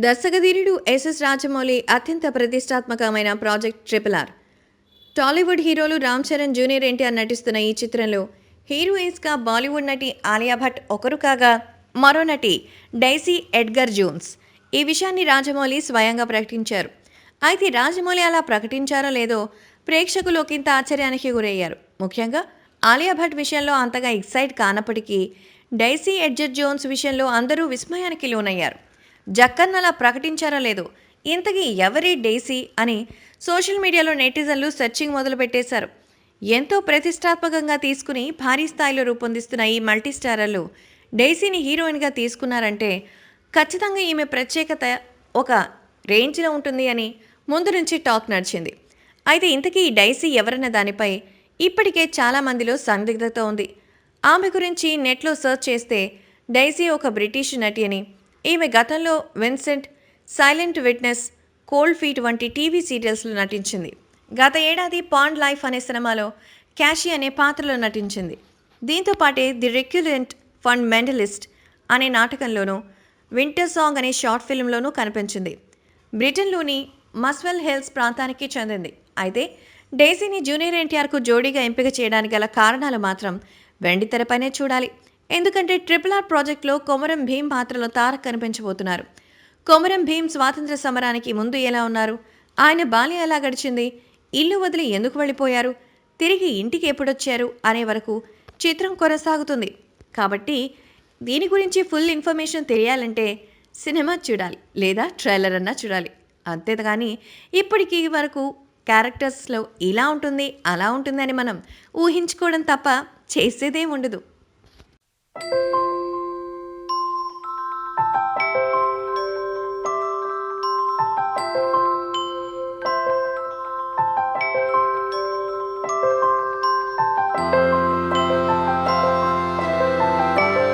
దర్శకధీరుడు SS Rajamouli అత్యంత ప్రతిష్టాత్మకమైన project triple R. Tollywood హీరోలు రామ్ చరణ్, జూనియర్ ఎన్టీఆర్ నటిస్తున్న ఈ చిత్రంలో హీరోయిన్స్గా బాలీవుడ్ నటి ఆలియా భట్ ఒకరు కాగా, మరో నటి డైసీ ఎడ్గర్ జోన్స్. ఈ విషయాన్ని రాజమౌళి స్వయంగా ప్రకటించారు. అయితే రాజమౌళి అలా ప్రకటించారో లేదో ప్రేక్షకులు ఒకంత ఆశ్చర్యానికి గురయ్యారు. ముఖ్యంగా ఆలియా భట్ విషయంలో అంతగా ఎక్సైట్ కానప్పటికీ డైసీ ఎడ్గర్ జోన్స్ విషయంలో అందరూ విస్మయానికి లోనయ్యారు. జక్కన్నలా ప్రకటించారో లేదో, ఇంతకీ ఎవరి డైసీ అని సోషల్ మీడియాలో నెటిజన్లు సెర్చింగ్ మొదలుపెట్టేశారు. ఎంతో ప్రతిష్టాత్మకంగా తీసుకుని భారీ స్థాయిలో రూపొందిస్తున్న ఈ మల్టీస్టారర్లు డైసీని హీరోయిన్గా తీసుకున్నారంటే ఖచ్చితంగా ఈమె ప్రత్యేకత ఒక రేంజ్లో ఉంటుంది అని ముందు నుంచి టాక్ నడిచింది. అయితే ఇంతకీ ఈ డైసీ ఎవరన్న దానిపై ఇప్పటికే చాలామందిలో సందిగ్ధత ఉంది. ఆమె గురించి నెట్లో సెర్చ్ చేస్తే డైసీ ఒక బ్రిటిష్ నటి అని, ఈమె గతంలో Vincent, silent witness, cold feet వంటి టీవీ సీరియల్స్లో నటించింది. గత ఏడాది పాండ్ లైఫ్ అనే సినిమాలో క్యాషీ అనే పాత్రలో నటించింది. దీంతో పాటే ది రిక్యులెంట్ ఫండమెంటలిస్ట్ అనే నాటకంలోనూ, వింటర్ సాంగ్ అనే షార్ట్ ఫిల్మ్లోనూ కనిపించింది. బ్రిటన్లోని మస్వెల్ హిల్స్ ప్రాంతానికి చెందింది. అయితే డైసీని జూనియర్ ఎన్టీఆర్కు జోడీగా ఎంపిక చేయడానికి గల కారణాలు మాత్రం వెండితెరపైనే చూడాలి. ఎందుకంటే ట్రిపుల్ ఆర్ ప్రాజెక్టులో కొమరం భీం పాత్రలో తారక్ కనిపించబోతున్నారు. కొమరం భీం స్వాతంత్ర సమరానికి ముందు ఎలా ఉన్నారు, ఆయన బాల్యం ఎలా గడిచింది, ఇల్లు వదిలి ఎందుకు వెళ్ళిపోయారు, తిరిగి ఇంటికి ఎప్పుడొచ్చారు అనే వరకు చిత్రం కొనసాగుతుంది. కాబట్టి దీని గురించి ఫుల్ ఇన్ఫర్మేషన్ తెలియాలంటే సినిమా చూడాలి, లేదా ట్రైలర్ అన్నా చూడాలి. అంతేగాని ఇప్పటికీ వరకు క్యారెక్టర్స్లో ఇలా ఉంటుంది అలా ఉంటుంది అని మనం ఊహించుకోవడం తప్ప చేసేదేం ఉండదు.